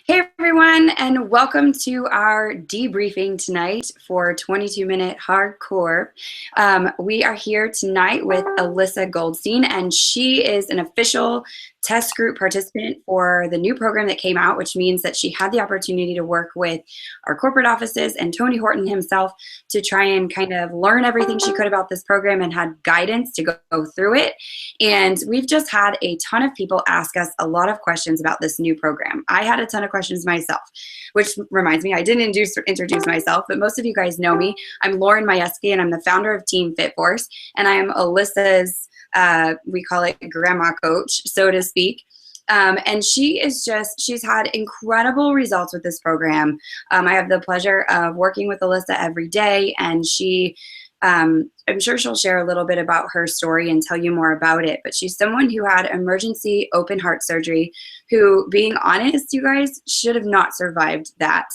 Hey everyone, and welcome to our debriefing tonight for 22-minute Hardcorp. We are here tonight with Elyssa Goldstein, and she is an official test group participant for the new program that came out, which means that she had the opportunity to work with our corporate offices and Tony Horton himself to try and kind of learn everything she could about this program and had guidance to go through it. And we've just had a ton of people ask us a lot of questions about this new program. I had a ton of questions myself, which reminds me, I didn't introduce myself, but most of you guys know me. I'm Lauren Majewski, and I'm the founder of Team Fit Force, and I am Alyssa's we call it grandma coach, so to speak. And she's had incredible results with this program. I have the pleasure of working with Elyssa every day, and I'm sure she'll share a little bit about her story and tell you more about it, but she's someone who had emergency open heart surgery who, being honest, you guys, should have not survived that.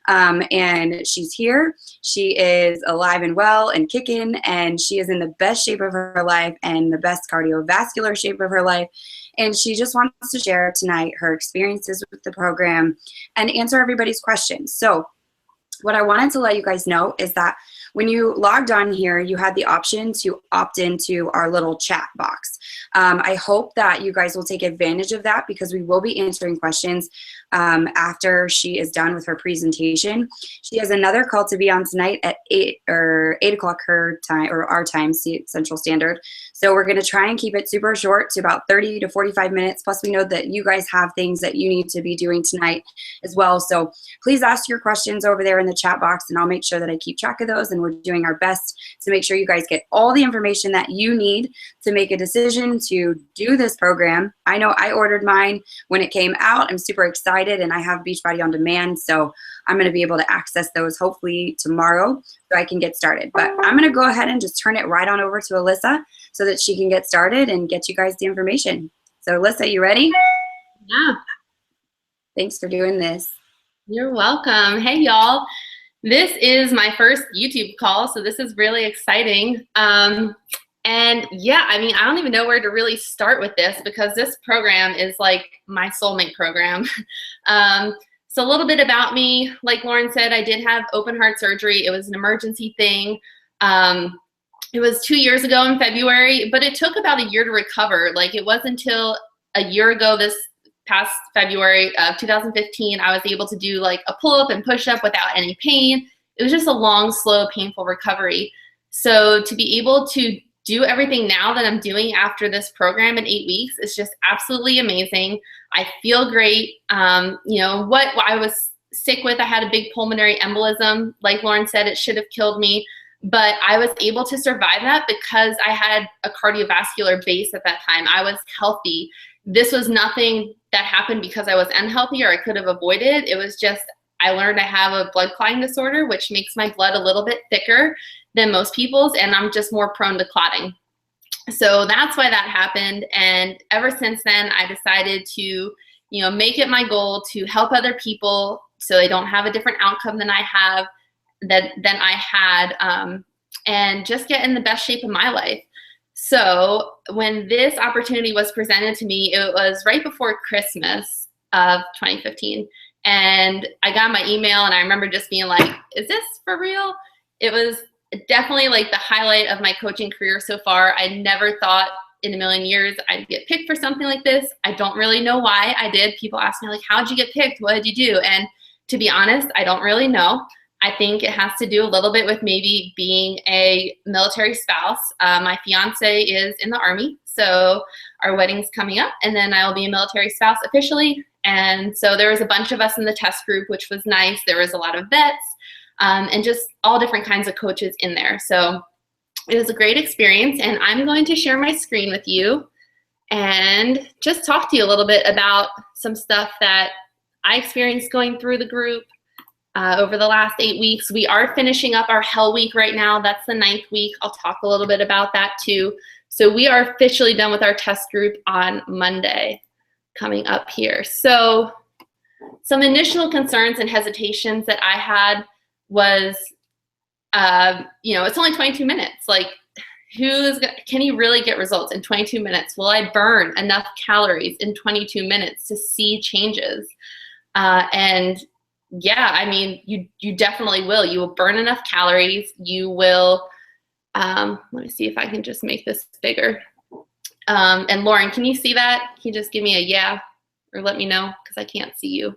And she's here. She is alive and well and kicking, and she is in the best shape of her life and the best cardiovascular shape of her life. And she just wants to share tonight her experiences with the program and answer everybody's questions. So what I wanted to let you guys know is that when you logged on here, you had the option to opt into our little chat box. I hope that you guys will take advantage of that because we will be answering questions after she is done with her presentation. She has another call to be on tonight at 8 o'clock her time, or our time, Central Standard. So we're going to try and keep it super short to about 30 to 45 minutes. Plus, we know that you guys have things that you need to be doing tonight as well. So please ask your questions over there in the chat box, and I'll make sure that I keep track of those. And we're doing our best to make sure you guys get all the information that you need to make a decision to do this program. I know I ordered mine when it came out. I'm super excited, and I have Beachbody on demand, so I'm going to be able to access those hopefully tomorrow so I can get started. But I'm going to go ahead and just turn it right on over to Elyssa so that she can get started and get you guys the information. So Elyssa, you ready? Yeah. Thanks for doing this. You're welcome. Hey, y'all. This is my first YouTube call, so this is really exciting. And yeah, I mean, I don't even know where to really start with this because this program is like my soulmate program. So a little bit about me. Like Lauren said, I did have open heart surgery. It was an emergency thing. It was 2 years ago in February, but it took about a year to recover. Like it wasn't until a year ago this past February of 2015, I was able to do like a pull-up and push-up without any pain. It was just a long, slow, painful recovery. So to be able to do everything now that I'm doing after this program in 8 weeks is just absolutely amazing. I feel great. You know, what I was sick with, I had a big pulmonary embolism. Like Lauren said, it should have killed me, but I was able to survive that because I had a cardiovascular base at that time. I was healthy. This was nothing that happened because I was unhealthy or I could have avoided. It was just, I learned I have a blood clotting disorder, which makes my blood a little bit thicker than most people's, and I'm just more prone to clotting. So that's why that happened. And ever since then, I decided to, you know, make it my goal to help other people so they don't have a different outcome than I had, and just get in the best shape of my life. So when this opportunity was presented to me, it was right before Christmas of 2015. And I got my email and I remember just being like, is this for real? It was definitely like the highlight of my coaching career so far. I never thought in a million years I'd get picked for something like this. I don't really know why I did. People ask me like, how'd you get picked? What did you do? And to be honest, I don't really know. I think it has to do a little bit with maybe being a military spouse. My fiance is in the Army, so our wedding's coming up, and then I'll be a military spouse officially. And so there was a bunch of us in the test group, which was nice. There was a lot of vets and just all different kinds of coaches in there. So it was a great experience, and I'm going to share my screen with you and just talk to you a little bit about some stuff that I experienced going through the group. Over the last 8 weeks. We are finishing up our Hell Week right now. That's the 9th week. I'll talk a little bit about that too. So we are officially done with our test group on Monday coming up here. So some initial concerns and hesitations that I had was, you know, it's only 22 minutes. Like, can you really get results in 22 minutes? Will I burn enough calories in 22 minutes to see changes? And yeah, I mean, you definitely will. You will burn enough calories. You will, let me see if I can just make this bigger. And Lauren, can you see that? Can you just give me a yeah or let me know, because I can't see you.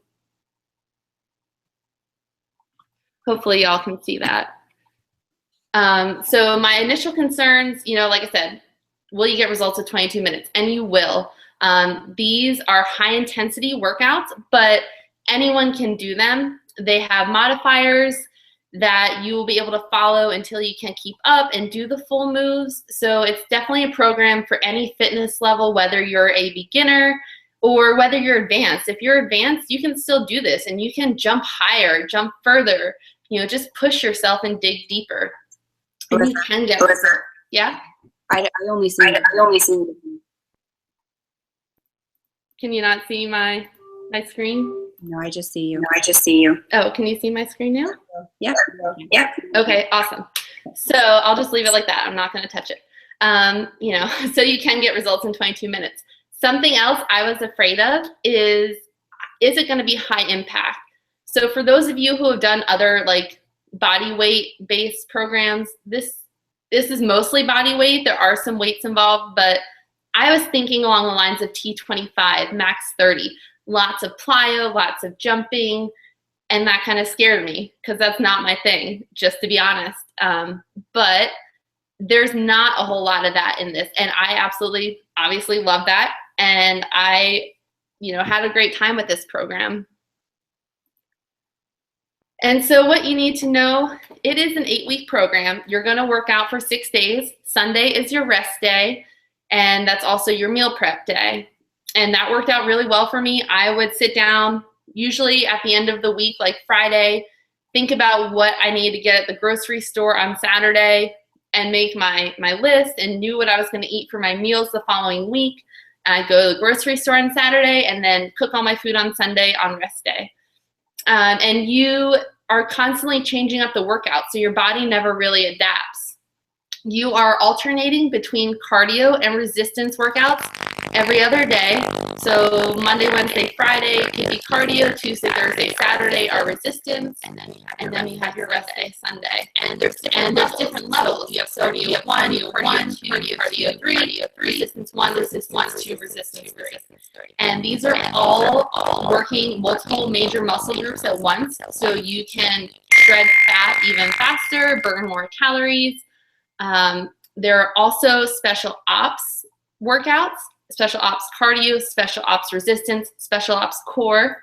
Hopefully y'all can see that. So my initial concerns, like I said, will you get results at 22 minutes? And you will. These are high intensity workouts, but anyone can do them. They have modifiers that you will be able to follow until you can keep up and do the full moves. So it's definitely a program for any fitness level, whether you're a beginner or whether you're advanced. If you're advanced, you can still do this, and you can jump higher, jump further, just push yourself and dig deeper. And you can get results. Yeah? I only see. Can you not see my screen? No, I just see you. Oh, can you see my screen now? Yep. Okay, awesome. So I'll just leave it like that. I'm not going to touch it. So you can get results in 22 minutes. Something else I was afraid of is it going to be high impact? So for those of you who have done other like body weight based programs, this is mostly body weight. There are some weights involved, but I was thinking along the lines of T25, max 30. Lots of plyo, lots of jumping, and that kind of scared me because that's not my thing, just to be honest. But there's not a whole lot of that in this, and I absolutely, obviously love that, and I, had a great time with this program. And so what you need to know, it is an 8-week program. You're going to work out for 6 days. Sunday is your rest day, and that's also your meal prep day. And that worked out really well for me. I would sit down usually at the end of the week, like Friday, think about what I needed to get at the grocery store on Saturday and make my list and knew what I was going to eat for my meals the following week. I'd go to the grocery store on Saturday and then cook all my food on Sunday on rest day. And you are constantly changing up the workout, so your body never really adapts. You are alternating between cardio and resistance workouts every other day. So Monday, Wednesday, Friday could be cardio. Tuesday, Thursday, Saturday are resistance, and then you have your rest day Sunday. And there's different levels. You have cardio 1, cardio 2, cardio 3, resistance 1, resistance 2, resistance 3. And these are all working multiple major muscle groups at once, so you can shred fat even faster, burn more calories. There are also special ops workouts, special ops cardio, special ops resistance, special ops core,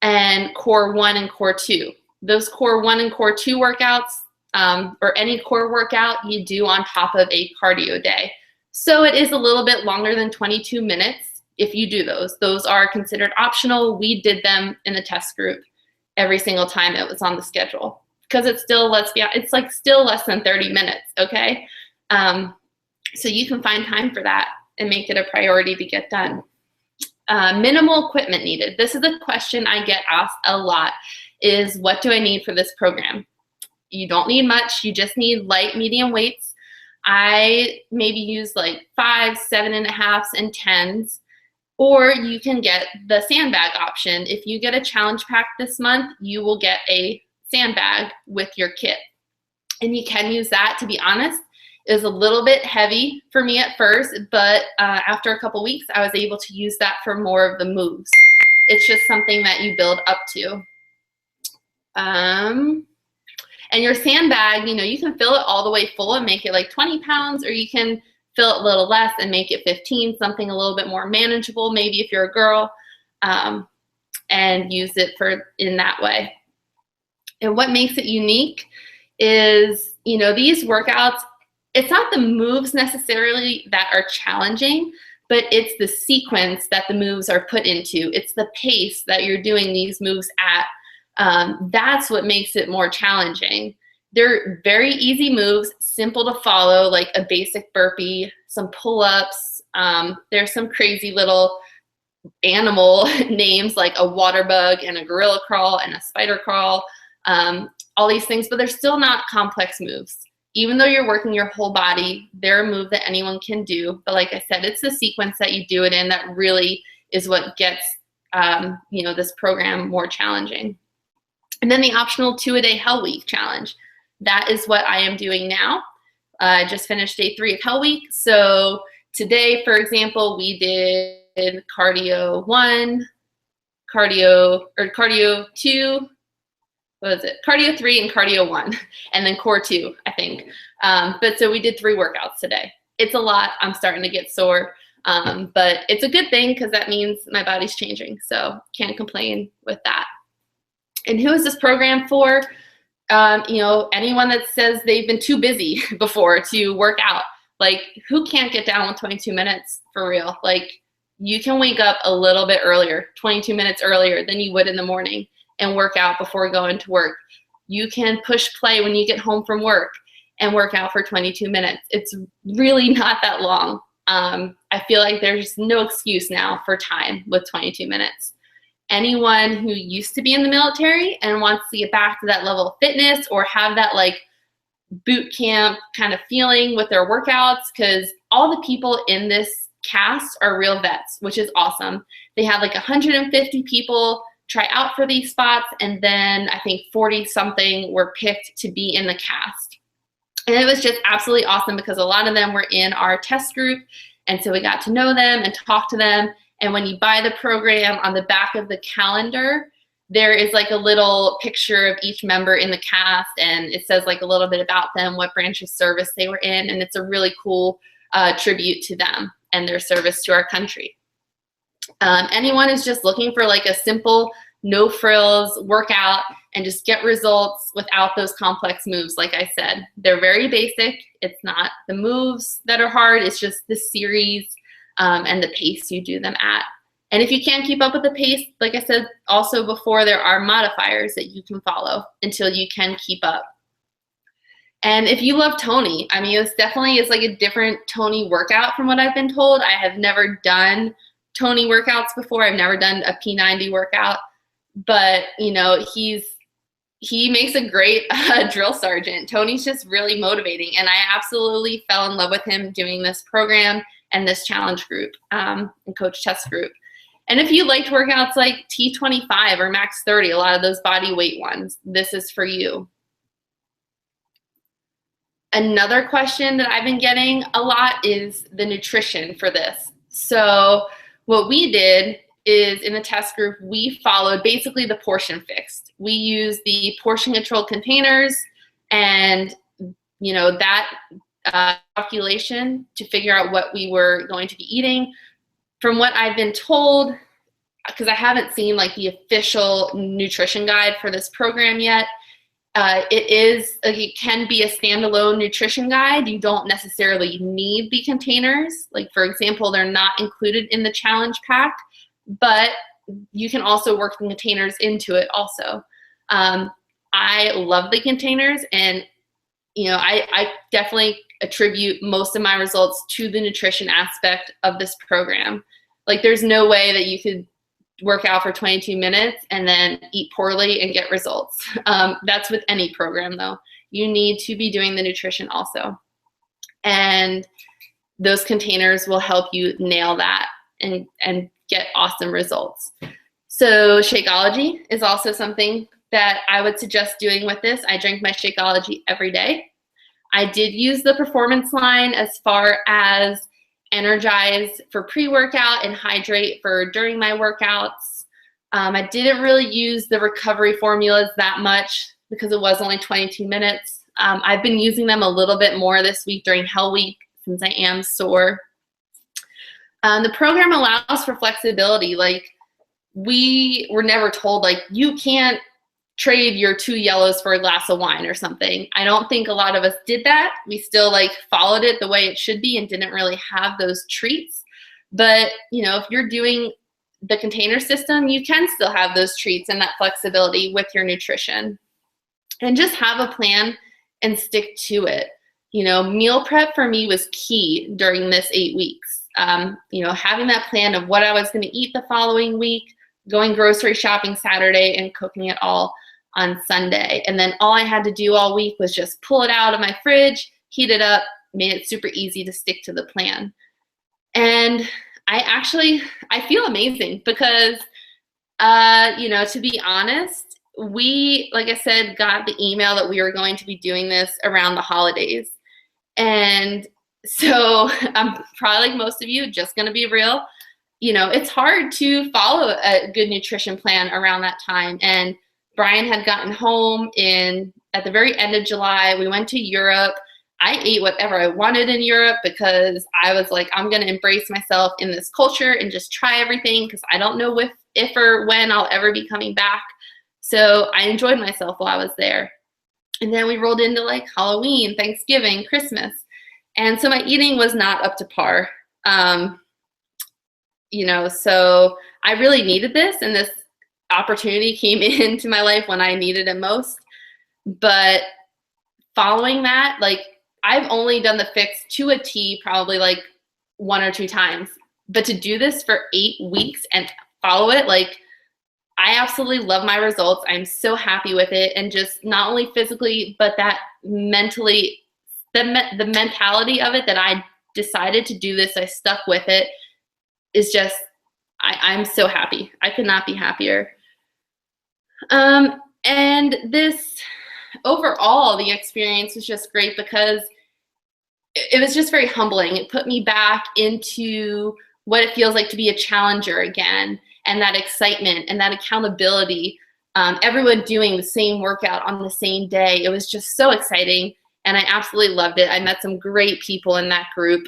and core 1 and core 2. Those core 1 and core 2 workouts, or any core workout you do on top of a cardio day. So it is a little bit longer than 22 minutes if you do those. Those are considered optional. We did them in the test group every single time it was on the schedule, because it's still, it's like still less than 30 minutes, okay? So you can find time for that and make it a priority to get done. Minimal equipment needed. This is a question I get asked a lot, is what do I need for this program? You don't need much. You just need light, medium weights. I maybe use like 5, 7.5s, and 10s. Or you can get the sandbag option. If you get a challenge pack this month, you will get a sandbag with your kit. And you can use that. To be honest, it was a little bit heavy for me at first, but after a couple weeks, I was able to use that for more of the moves. It's just something that you build up to. And your sandbag, you can fill it all the way full and make it like 20 pounds, or you can fill it a little less and make it 15, something a little bit more manageable, maybe if you're a girl, and use it in that way. And what makes it unique is, these workouts, it's not the moves necessarily that are challenging, but it's the sequence that the moves are put into. It's the pace that you're doing these moves at. That's what makes it more challenging. They're very easy moves, simple to follow, like a basic burpee, some pull-ups. There's some crazy little animal names like a water bug and a gorilla crawl and a spider crawl, all these things, but they're still not complex moves. Even though you're working your whole body, they're a move that anyone can do. But like I said, it's the sequence that you do it in that really is what gets this program more challenging. And then the optional 2-a-day Hell Week challenge. That is what I am doing now. I just finished day 3 of Hell Week. So today, for example, we did cardio 1, cardio 2, what was it? Cardio 3 and cardio 1, and then core 2, I think. But so we did 3 workouts today. It's a lot. I'm starting to get sore, but it's a good thing because that means my body's changing. So can't complain with that. And who is this program for? Anyone that says they've been too busy before to work out. Like, who can't get down with 22 minutes for real? Like, you can wake up a little bit earlier, 22 minutes earlier than you would in the morning, and work out before going to work. You can push play when you get home from work and work out for 22 minutes. It's really not that long. I feel like there's no excuse now for time with 22 minutes. Anyone who used to be in the military and wants to get back to that level of fitness or have that like boot camp kind of feeling with their workouts, because all the people in this cast are real vets, which is awesome. They had like 150 people try out for these spots, and then I think 40 something were picked to be in the cast. And it was just absolutely awesome because a lot of them were in our test group, and so we got to know them and talk to them. And when you buy the program, on the back of the calendar, there is like a little picture of each member in the cast, and it says like a little bit about them, what branch of service they were in, and it's a really cool tribute to them and their service to our country. Anyone who's just looking for like a simple, no frills workout and just get results without those complex moves, like I said, they're very basic. It's not the moves that are hard, it's just the series and the pace you do them at. And if you can't keep up with the pace, like I said also before, there are modifiers that you can follow until you can keep up. And if you love Tony, I mean, it's definitely is like a different Tony workout from what I've been told. I have never done Tony workouts before. I've never done a P90 workout, but he makes a great drill sergeant. Tony's just really motivating, and I absolutely fell in love with him doing this program and this challenge group and coach test group. And if you liked workouts like T25 or Max 30, a lot of those body weight ones, this is for you. Another question that I've been getting a lot is the nutrition for this. So what we did is in the test group, we followed basically the portion fixed. We used the portion control containers and that calculation to figure out what we were going to be eating. From what I've been told, because I haven't seen like the official nutrition guide for this program yet, it can be a standalone nutrition guide. You don't necessarily need the containers. Like, for example, they're not included in the challenge pack, but you can also work the containers into it also. I love the containers, and I definitely attribute most of my results to the nutrition aspect of this program. Like, there's no way that you could work out for 22 minutes and then eat poorly and get results. That's with any program though. You need to be doing the nutrition also. And those containers will help you nail that and get awesome results. So Shakeology is also something that I would suggest doing with this. I drink my Shakeology every day. I did use the performance line as far as energize for pre-workout and hydrate for during my workouts. I didn't really use the recovery formulas that much because it was only 22 minutes. I've been using them a little bit more this week during Hell Week since I am sore. The program allows for flexibility. Like, we were never told like you can't trade your 2 yellows for a glass of wine or something. I don't think a lot of us did that. We still like followed it the way it should be and didn't really have those treats. But if you're doing the container system, you can still have those treats and that flexibility with your nutrition. And just have a plan and stick to it. Meal prep for me was key during this 8 weeks. Having that plan of what I was going to eat the following week, going grocery shopping Saturday and cooking it all on Sunday. And then all I had to do all week was just pull it out of my fridge, heat it up, made it super easy to stick to the plan. And I feel amazing because You know, to be honest, we, like I said, got the email that we were going to be doing this around the holidays. And so I'm probably like most of you, just going to be real. You know, it's hard to follow a good nutrition plan around that time. And Brian had gotten home at the very end of July. We went to Europe. I ate whatever I wanted in Europe because I was like, I'm going to embrace myself in this culture and just try everything because I don't know if or when I'll ever be coming back. So I enjoyed myself while I was there. And then we rolled into like Halloween, Thanksgiving, Christmas. And so my eating was not up to par. You know, so I really needed this, and this opportunity came into my life when I needed it most. But following that, like, I've only done the fix to a T probably like 1 or 2 times. But to do this for 8 weeks and follow it, like, I absolutely love my results. I'm so happy with it. And just not only physically, but that mentally, the mentality of it, that I decided to do this, I stuck with it, is just, I'm so happy. I could not be happier. And this, overall, the experience was just great because it was just very humbling. It put me back into what it feels like to be a challenger again, and that excitement and that accountability. Everyone doing the same workout on the same day. It was just so exciting, and I absolutely loved it. I met some great people in that group.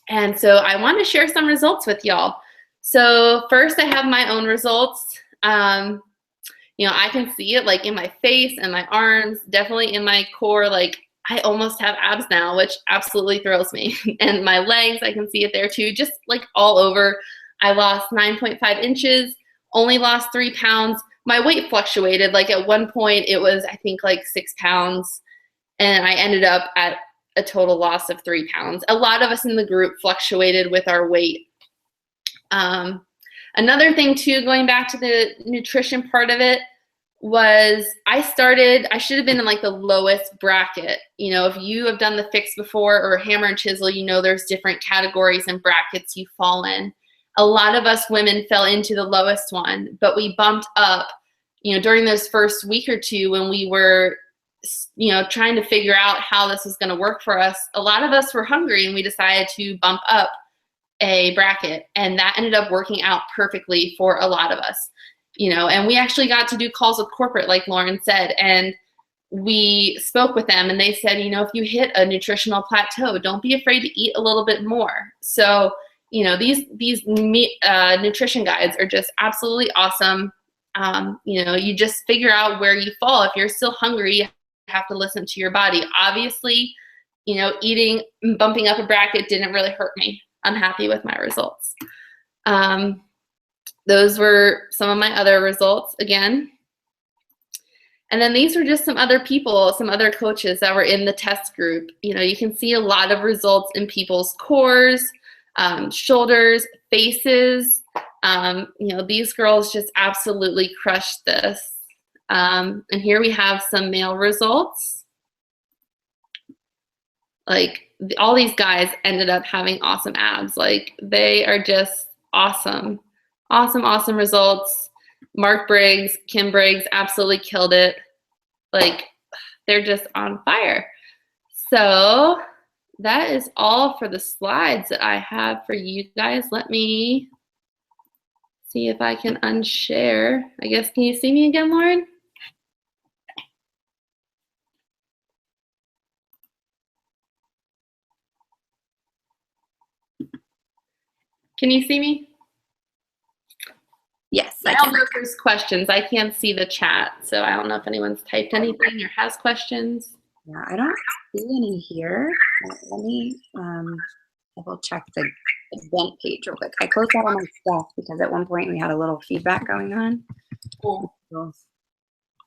And so I want to share some results with y'all. So first, I have my own results. You know, I can see it like in my face and my arms, definitely in my core. Like, I almost have abs now, which absolutely thrills me. And my legs, I can see it there too, just like all over. I lost 9.5 inches, only lost 3 pounds. My weight fluctuated. Like, at one point it was, I think, like 6 pounds. And I ended up at a total loss of 3 pounds. A lot of us in the group fluctuated with our weight. Another thing too, going back to the nutrition part of it, was I should have been in like the lowest bracket. You know, if you have done the fix before or hammer and chisel, you know there's different categories and brackets you fall in. A lot of us women fell into the lowest one, but we bumped up, you know, during those first week or two when we were, you know, trying to figure out how this was going to work for us. A lot of us were hungry, and we decided to bump up a bracket, and that ended up working out perfectly for a lot of us. You know, and we actually got to do calls with corporate, like Lauren said, and we spoke with them, and they said, you know, if you hit a nutritional plateau, don't be afraid to eat a little bit more. So, you know, these nutrition guides are just absolutely awesome. You know, you just figure out where you fall. If you're still hungry, you have to listen to your body. Obviously, you know, bumping up a bracket didn't really hurt me. I'm happy with my results. Those were some of my other results again. And then these were just some other people, some other coaches that were in the test group. You know, you can see a lot of results in people's cores, shoulders, faces. You know, these girls just absolutely crushed this. And here we have some male results. Like, all these guys ended up having awesome abs. Like, they are just awesome. Awesome results. Mark Briggs, Kim Briggs absolutely killed it. Like, they're just on fire. So that is all for the slides that I have for you guys. Let me see if I can unshare. I guess, can you see me again, Lauren? Can you see me? Yes, I don't know if there's questions. I can't see the chat, so I don't know if anyone's typed anything or has questions. Yeah, I don't see any here. Let me double check the event page real quick. I closed out all my stuff because at one point we had a little feedback going on. Cool.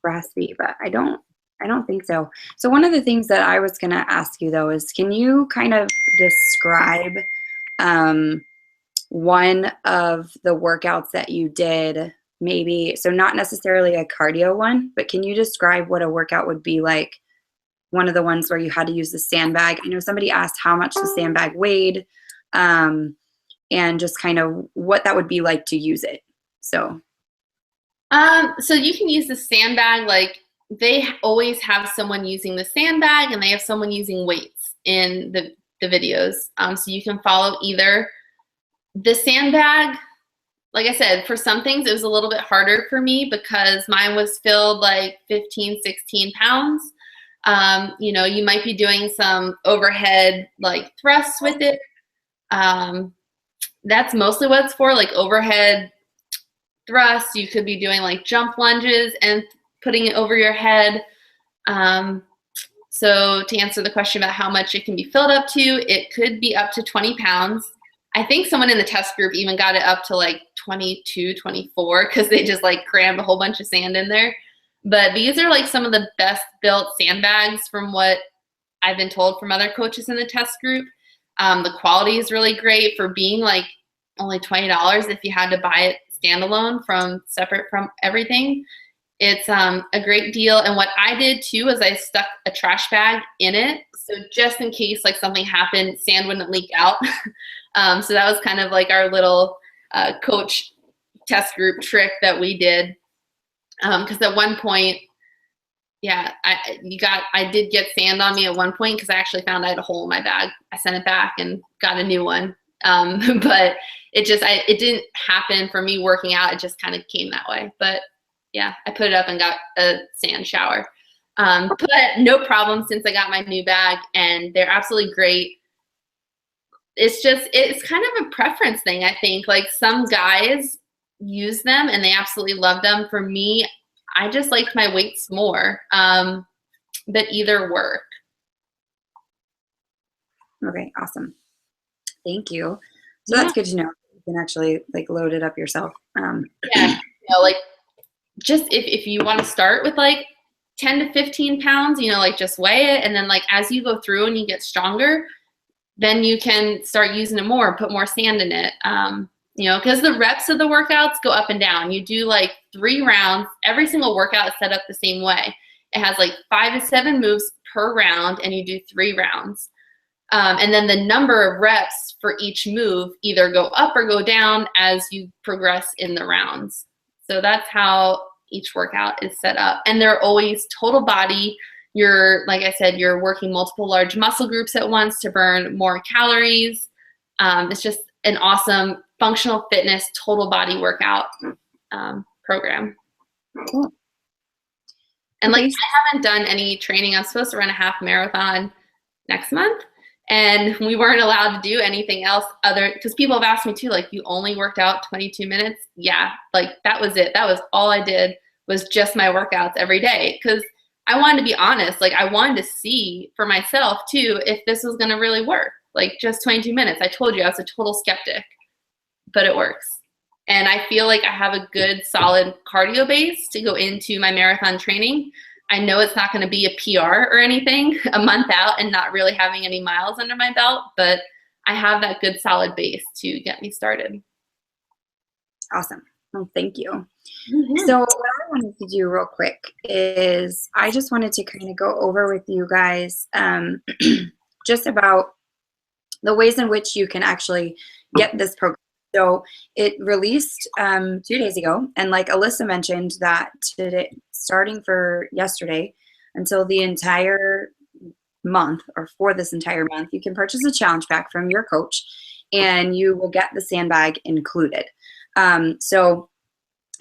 Raspy, but I don't think so. So one of the things that I was gonna ask you though is, can you kind of describe one of the workouts that you did, maybe, so not necessarily a cardio one, but can you describe what a workout would be like? One of the ones where you had to use the sandbag. I know somebody asked how much the sandbag weighed, and just kind of what that would be like to use it. So So you can use the sandbag, like they always have someone using the sandbag and they have someone using weights in the videos. So you can follow either. The sandbag, like I said, for some things it was a little bit harder for me because mine was filled like 15, 16 pounds. You know, you might be doing some overhead like thrusts with it. That's mostly what it's for, like overhead thrusts. You could be doing like jump lunges and putting it over your head. So to answer the question about how much it can be filled up to, it could be up to 20 pounds. I think someone in the test group even got it up to like 22, 24 because they just like crammed a whole bunch of sand in there. But these are like some of the best built sandbags from what I've been told from other coaches in the test group. The quality is really great for being like only $20 if you had to buy it standalone from separate from everything. It's a great deal. And what I did too is I stuck a trash bag in it. So just in case like something happened, sand wouldn't leak out. So that was kind of like our little coach test group trick that we did. Because at one point, yeah, I did get sand on me at one point because I actually found I had a hole in my bag. I sent it back and got a new one. But it didn't happen for me working out. It just kind of came that way. But yeah, I put it up and got a sand shower. But no problem since I got my new bag, and they're absolutely great. It's kind of a preference thing, I think. Like some guys use them and they absolutely love them. For me, I just liked my weights more, but either work. Okay, awesome. Thank you. So that's good to know. You can actually like load it up yourself. Yeah, you know, like just if you want to start with like 10 to 15 pounds, you know, like just weigh it. And then like as you go through and you get stronger, then you can start using it more, put more sand in it. You know, because the reps of the workouts go up and down. You do like 3 rounds. Every single workout is set up the same way. It has like 5 to 7 moves per round, and you do 3 rounds. And then the number of reps for each move either go up or go down as you progress in the rounds. So that's how each workout is set up. And they're always total body. Like I said, you're working multiple large muscle groups at once to burn more calories. It's just an awesome functional fitness, total body workout program. Cool. And like, I haven't done any training. I'm supposed to run a half marathon next month, and we weren't allowed to do anything else because people have asked me too, like, you only worked out 22 minutes? Yeah, like that was it. That was all I did, was just my workouts every day. Because I wanted to be honest. Like, I wanted to see for myself too if this was going to really work. Like, just 22 minutes. I told you I was a total skeptic, but it works. And I feel like I have a good solid cardio base to go into my marathon training. I know it's not going to be a PR or anything a month out and not really having any miles under my belt, but I have that good solid base to get me started. Awesome. Well, thank you. Mm-hmm. So what I wanted to do real quick is I just wanted to kind of go over with you guys just about the ways in which you can actually get this program. So it released 2 days ago, and like Elyssa mentioned, that today, starting for yesterday until the entire month, or for this entire month, you can purchase a challenge pack from your coach, and you will get the sandbag included. So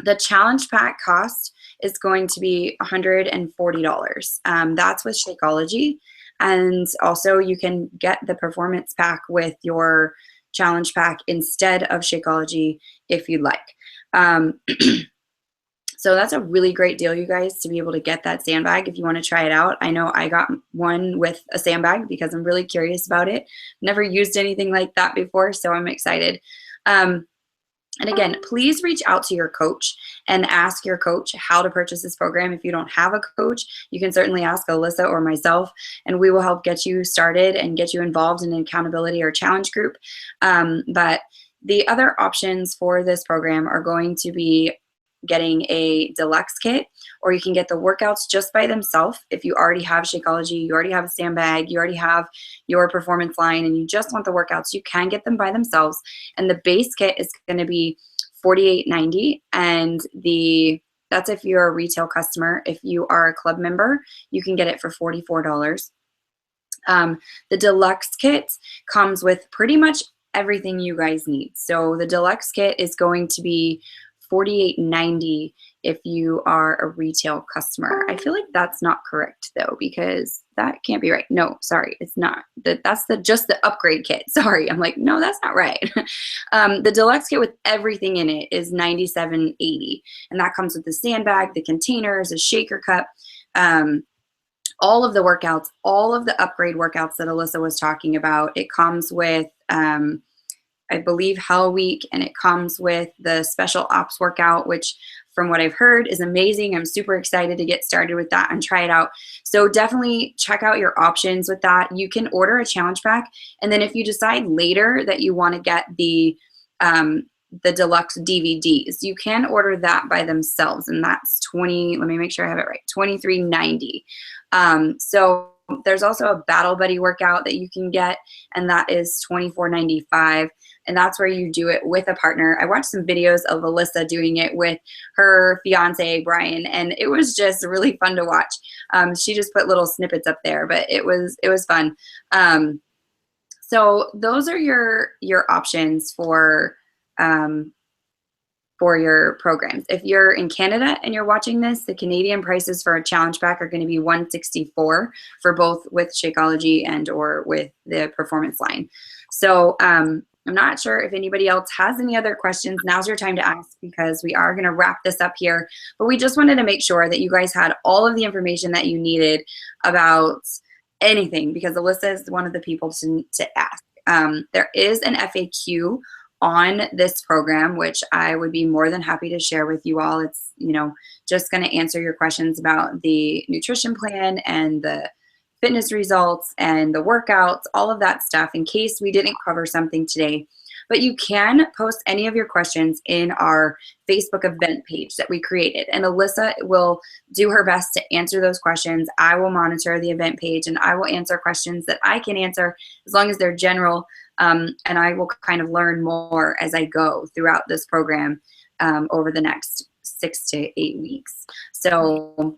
the challenge pack cost is going to be $140. That's with Shakeology, and also you can get the performance pack with your challenge pack instead of Shakeology if you'd like. So that's a really great deal, you guys, to be able to get that sandbag if you want to try it out. I know I got one with a sandbag because I'm really curious about it. Never used anything like that before, so I'm excited. And again, please reach out to your coach and ask your coach how to purchase this program. If you don't have a coach, you can certainly ask Elyssa or myself, and we will help get you started and get you involved in an accountability or challenge group. But the other options for this program are going to be getting a deluxe kit, or you can get the workouts just by themselves. If you already have Shakeology, you already have a sandbag, you already have your performance line, and you just want the workouts, you can get them by themselves. And the base kit is going to be $48.90, and the That's if you're a retail customer. If you are a club member, you can get it for $44. The deluxe kit comes with pretty much everything you guys need. So the deluxe kit is going to be $48.90 if you are a retail customer. I feel like that's not correct though, because that can't be right. No, sorry, it's not. That's just the upgrade kit. Sorry, I'm like, no, that's not right. The deluxe kit with everything in it is $97.80, and that comes with the sandbag, the containers, a shaker cup, all of the workouts, all of the upgrade workouts that Elyssa was talking about. It comes with, I believe, Hell Week, and it comes with the special ops workout, which from what I've heard is amazing. I'm super excited to get started with that and try it out. So definitely check out your options with that. You can order a challenge pack, and then if you decide later that you want to get the deluxe DVDs, you can order that by themselves, and that's let me make sure I have it right, $23.90. So there's also a Battle Buddy workout that you can get, and that is $24.95. And that's where you do it with a partner. I watched some videos of Elyssa doing it with her fiance, Brian, and it was just really fun to watch. She just put little snippets up there, but it was fun. So those are your options for your programs. If you're in Canada and you're watching this, the Canadian prices for a challenge pack are going to be $164 for both with Shakeology and or with the performance line. So I'm not sure if anybody else has any other questions. Now's your time to ask, because we are going to wrap this up here. But we just wanted to make sure that you guys had all of the information that you needed about anything, because Elyssa is one of the people to ask. There is an FAQ on this program, which I would be more than happy to share with you all. It's, just going to answer your questions about the nutrition plan and the fitness results and the workouts, all of that stuff, in case we didn't cover something today. But you can post any of your questions in our Facebook event page that we created, and Elyssa will do her best to answer those questions. I will monitor the event page, and I will answer questions that I can answer as long as they're general, and I will kind of learn more as I go throughout this program over the next 6 to 8 weeks. So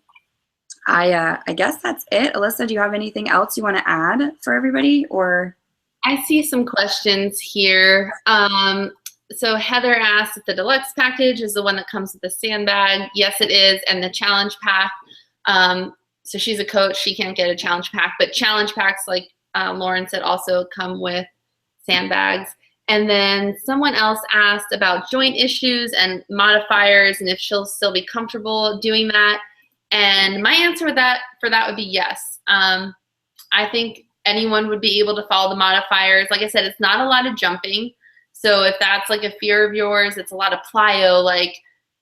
I guess that's it. Elyssa, do you have anything else you want to add for everybody? Or I see some questions here. So Heather asked if the deluxe package is the one that comes with the sandbag. Yes, it is. And the challenge pack. So she's a coach. She can't get a challenge pack. But challenge packs, like Lauren said, also come with sandbags. And then someone else asked about joint issues and modifiers and if she'll still be comfortable doing that. And my answer for that would be yes. I think anyone would be able to follow the modifiers. Like I said, it's not a lot of jumping. So if that's like a fear of yours, it's a lot of plyo, like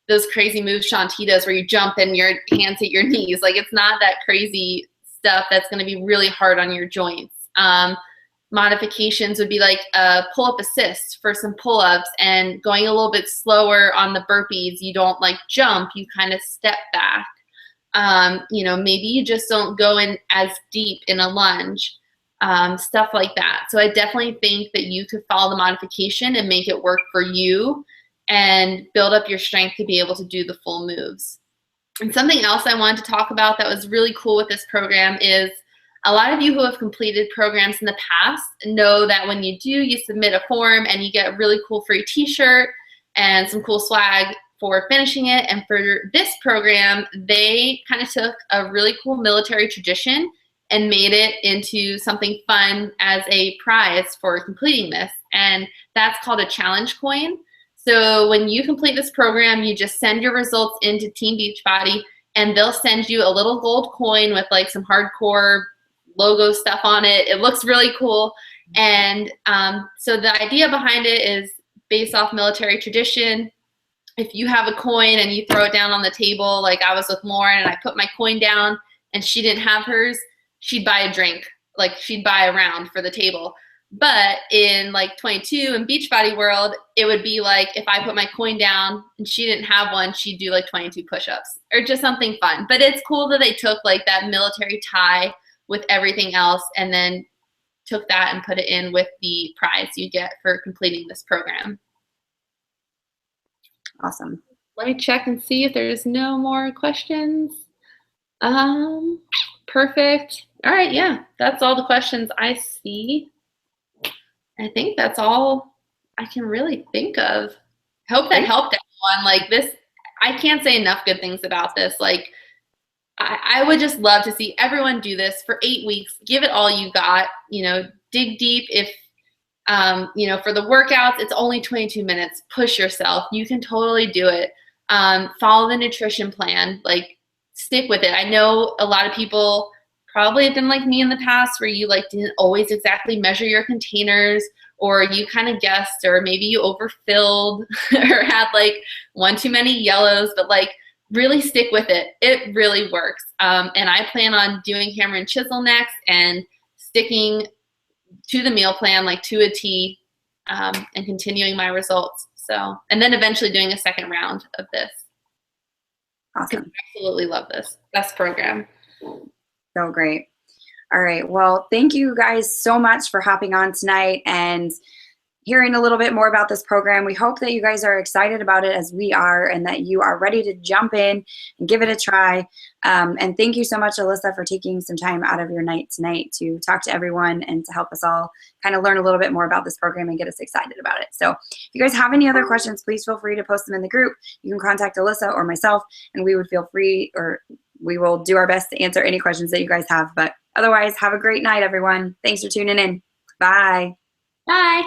those crazy moves Shanti does where you jump and your hands hit your knees. Like, it's not that crazy stuff that's going to be really hard on your joints. Modifications would be like a pull-up assist for some pull-ups and going a little bit slower on the burpees. You don't like jump, you kind of step back. Maybe you just don't go in as deep in a lunge, stuff like that. So I definitely think that you could follow the modification and make it work for you and build up your strength to be able to do the full moves. And something else I wanted to talk about that was really cool with this program is a lot of you who have completed programs in the past know that when you do, you submit a form and you get a really cool free t-shirt and some cool swag for finishing it. And for this program, they kind of took a really cool military tradition and made it into something fun as a prize for completing this. And that's called a challenge coin. So when you complete this program, you just send your results into Team Beachbody, and they'll send you a little gold coin with like some Hardcorp logo stuff on it. It looks really cool. And so the idea behind it is based off military tradition. If you have a coin and you throw it down on the table, like I was with Lauren and I put my coin down and she didn't have hers, she'd buy a drink, like she'd buy a round for the table. But in like 22 in Beachbody world, it would be like if I put my coin down and she didn't have one, she'd do like 22 push-ups or just something fun. But it's cool that they took like that military tie with everything else and then took that and put it in with the prize you get for completing this program. Awesome. Let me check and see if there's no more questions. Perfect. All right, yeah, that's all the questions I see. I think that's all I can really think of. I hope that helped everyone. Like this, I can't say enough good things about this. Like, I would just love to see everyone do this for 8 weeks. Give it all you got. You know, dig deep. If you know, for the workouts, it's only 22 minutes. Push yourself. You can totally do it. Follow the nutrition plan. Like, stick with it. I know a lot of people probably have been like me in the past, where you like didn't always exactly measure your containers, or you kind of guessed, or maybe you overfilled or had like one too many yellows, but like really stick with it. It really works. And I plan on doing hammer and chisel next and sticking to the meal plan, like to a T, and continuing my results. So, and then eventually doing a second round of this. Awesome. I absolutely love this. Best program. So great. All right. Well, thank you guys so much for hopping on tonight and hearing a little bit more about this program. We hope that you guys are excited about it as we are, and that you are ready to jump in and give it a try. And thank you so much, Elyssa, for taking some time out of your night tonight to talk to everyone and to help us all kind of learn a little bit more about this program and get us excited about it. So if you guys have any other questions, please feel free to post them in the group. You can contact Elyssa or myself, and we would feel free, or we will do our best to answer any questions that you guys have. But otherwise, have a great night, everyone. Thanks for tuning in. Bye. Bye.